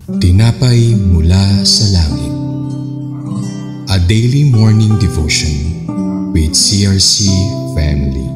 Tinapay mula sa langit. A daily morning devotion with CRC family.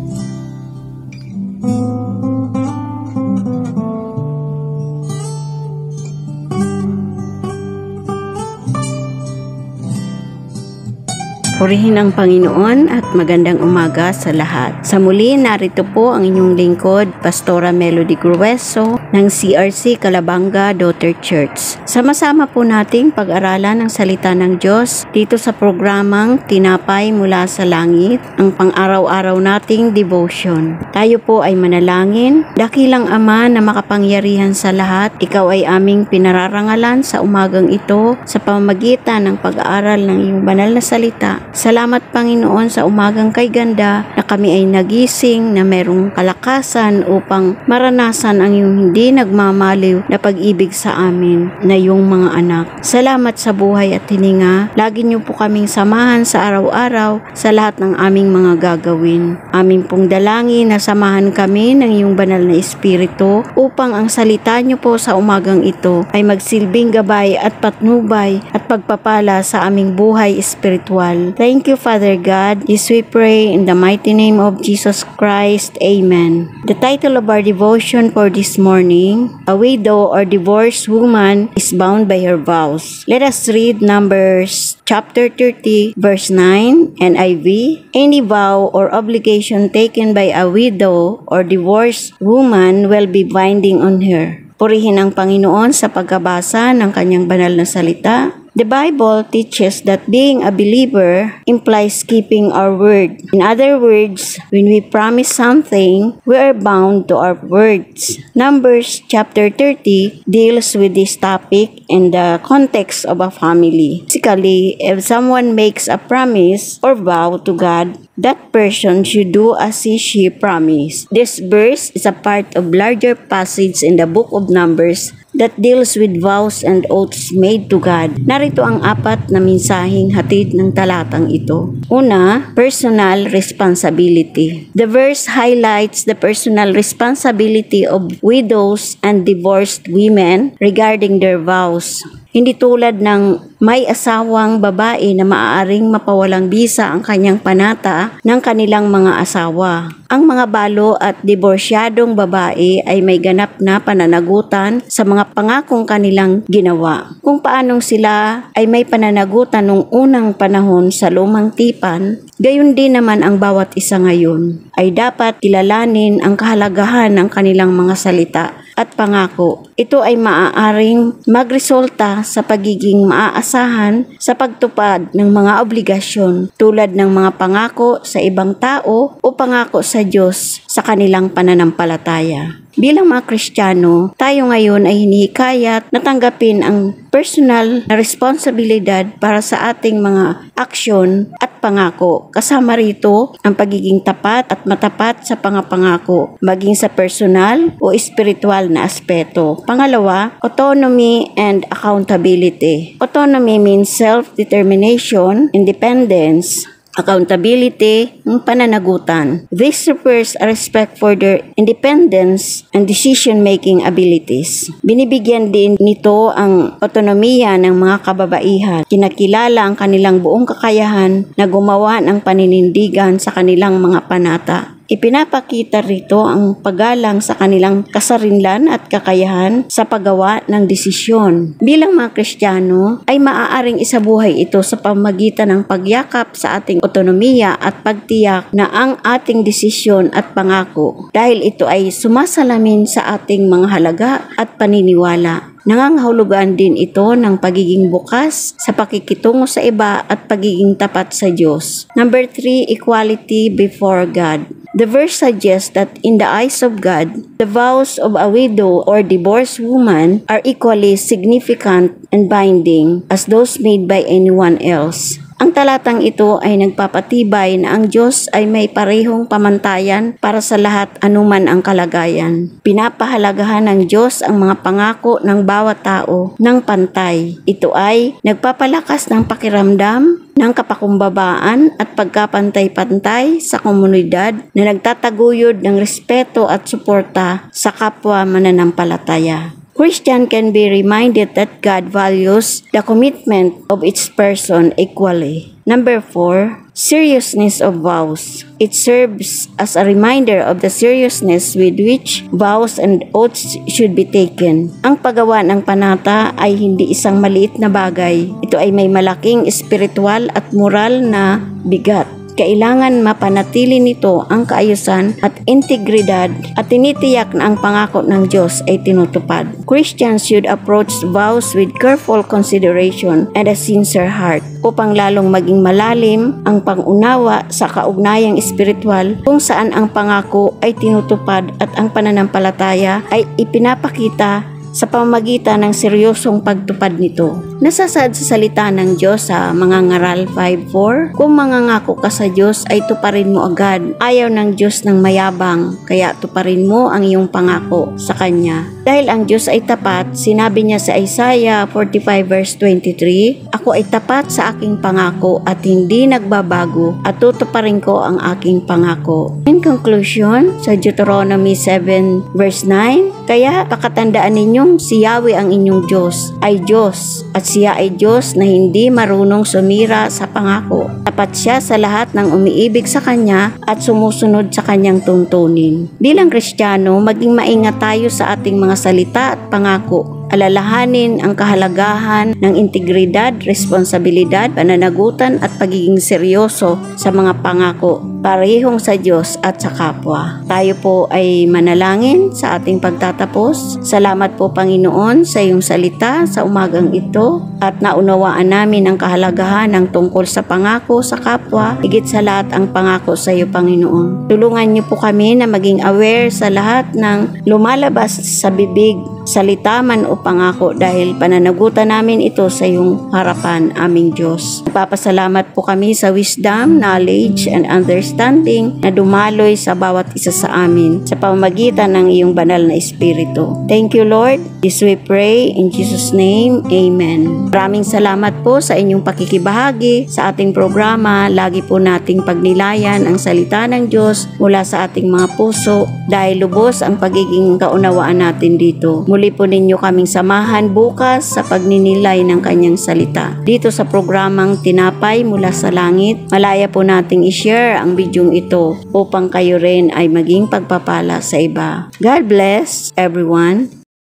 Purihin ang Panginoon at magandang umaga sa lahat. Sa muli, narito po ang inyong lingkod, Pastora Melody Grueso ng CRC Calabanga Daughter Church. Sama-sama po nating pag-aralan ang salita ng Diyos dito sa programang Tinapay mula sa Langit, ang pang-araw-araw nating devotion. Tayo po ay manalangin. Dakilang Ama na makapangyarihan sa lahat, Ikaw ay aming pinararangalan sa umagang ito sa pamamagitan ng pag-aaral ng iyong banal na salita. Salamat Panginoon sa umagang kay ganda na kami ay nagising na merong kalakasan upang maranasan ang iyong hindi nagmamaliw na pag-ibig sa amin na iyong mga anak. Salamat sa buhay at hininga. Lagi niyo po kaming samahan sa araw-araw sa lahat ng aming mga gagawin. Amin pong dalangin na samahan kami ng iyong banal na Espiritu upang ang salita niyo po sa umagang ito ay magsilbing gabay at patnubay at pagpapala sa aming buhay espiritual. Thank you, Father God. This we pray in the mighty name of Jesus Christ. Amen. The title of our devotion for this morning, A Widow or Divorced Woman is Bound by Her Vows. Let us read Numbers chapter 30, verse 9, NIV. Any vow or obligation taken by a widow or divorced woman will be binding on her. Purihin ang Panginoon sa pagkabasa ng kanyang banal na salita. The Bible teaches that being a believer implies keeping our word. In other words, when we promise something, we are bound to our words. Numbers chapter 30 deals with this topic in the context of a family. Basically, if someone makes a promise or vow to God, that person should do as she promised. This verse is a part of larger passage in the book of Numbers that deals with vows and oaths made to God. Narito ang apat na mensaheng hatid ng talatang ito. Una, personal responsibility. The verse highlights the personal responsibility of widows and divorced women regarding their vows. Hindi tulad ng may asawang babae na maaaring mapawalang bisa ang kanyang panata ng kanilang mga asawa. Ang mga balo at diborsyadong babae ay may ganap na pananagutan sa mga pangakong kanilang ginawa. Kung paanong sila ay may pananagutan nung unang panahon sa lumang tipan, gayon din naman ang bawat isa ngayon ay dapat kilalanin ang kahalagahan ng kanilang mga salita at pangako. Ito ay maaaring magresulta sa pagiging maaasahan sa pagtupad ng mga obligasyon tulad ng mga pangako sa ibang tao o pangako sa Diyos sa kanilang pananampalataya. Bilang mga Kristiyano, tayo ngayon ay hinihikayat na tanggapin ang personal na responsibilidad para sa ating mga aksyon at pangako. Kasama rito ang pagiging tapat at matapat sa pangako, maging sa personal o espiritual na aspeto. Pangalawa, autonomy and accountability. Autonomy means self-determination, independence, accountability, ng pananagutan. This refers a respect for their independence and decision-making abilities. Binibigyan din nito ang otonomiya ng mga kababaihan. Kinakilala ang kanilang buong kakayahan na gumawa ng paninindigan sa kanilang mga panata. Ipinapakita rito ang paggalang sa kanilang kasarinlan at kakayahan sa paggawa ng desisyon. Bilang mga Kristiyano, ay maaaring isabuhay ito sa pamamagitan ng pagyakap sa ating otonomiya at pagtiyak na ang ating desisyon at pangako dahil ito ay sumasalamin sa ating mga halaga at paniniwala. Nangangahulugan din ito ng pagiging bukas sa pakikitungo sa iba at pagiging tapat sa Diyos. Number 3, equality before God. The verse suggests that in the eyes of God, the vows of a widow or divorced woman are equally significant and binding as those made by anyone else. Ang talatang ito ay nagpapatibay na ang Diyos ay may parehong pamantayan para sa lahat anuman ang kalagayan. Pinapahalagahan ng Diyos ang mga pangako ng bawat tao ng pantay. Ito ay nagpapalakas ng pakiramdam ng kapakumbabaan at pagkapantay-pantay sa komunidad na nagtataguyod ng respeto at suporta sa kapwa mananampalataya. Christian can be reminded that God values the commitment of each person equally. Number 4, seriousness of vows. It serves as a reminder of the seriousness with which vows and oaths should be taken. Ang paggawa ng panata ay hindi isang maliit na bagay. Ito ay may malaking espiritual at moral na bigat. Kailangan mapanatili nito ang kaayusan at integridad at tinitiyak na ang pangako ng Diyos ay tinutupad. Christians should approach vows with careful consideration and a sincere heart upang lalong maging malalim ang pangunawa sa kaugnayang espiritual kung saan ang pangako ay tinutupad at ang pananampalataya ay ipinapakita sa pamamagitan ng seryosong pagtupad nito. Nasasaad sa salita ng Diyos sa mga ngaral 5:4, kung mangangako ka sa Diyos ay tuparin mo agad. Ayaw ng Diyos ng mayabang, kaya tuparin mo ang iyong pangako sa Kanya. Dahil ang Diyos ay tapat, sinabi niya sa Isaiah 45:23, Ako ay tapat sa aking pangako at hindi nagbabago at tutuparin ko ang aking pangako. In conclusion, sa Deuteronomy 7:9, kaya pakatandaan ninyong si Yahweh ang inyong Diyos ay Diyos at siya ay Diyos na hindi marunong sumira sa pangako. Tapat siya sa lahat ng umiibig sa Kanya at sumusunod sa Kanyang tuntunin. Bilang Kristiyano, maging maingat tayo sa ating mga salita at pangako. Alalahanin ang kahalagahan ng integridad, responsibilidad, pananagutan at pagiging seryoso sa mga pangako parehong sa Diyos at sa kapwa. Tayo po ay manalangin sa ating pagtatapos. Salamat po Panginoon sa iyong salita sa umagang ito at naunawaan namin ang kahalagahan ng tungkol sa pangako sa kapwa, higit sa lahat ang pangako sa iyo Panginoon. Tulungan niyo po kami na maging aware sa lahat ng lumalabas sa bibig, salita man o pangako dahil pananagutan namin ito sa iyong harapan, aming Diyos. Nagpapasalamat po kami sa wisdom, knowledge, and understanding na dumaloy sa bawat isa sa amin sa pamamagitan ng iyong banal na Espiritu. Thank you Lord. This we pray in Jesus' name. Amen. Maraming salamat po sa inyong pakikibahagi sa ating programa. Lagi po nating pagnilayan ang salita ng Diyos mula sa ating mga puso dahil lubos ang pagiging kaunawaan natin dito. Muli po ninyo kaming samahan bukas sa pagninilay ng kanyang salita. Dito sa programang Tinapay Mula sa Langit, malaya po nating i-share ang bidyong ito upang kayo rin ay maging pagpapala sa iba. God bless everyone.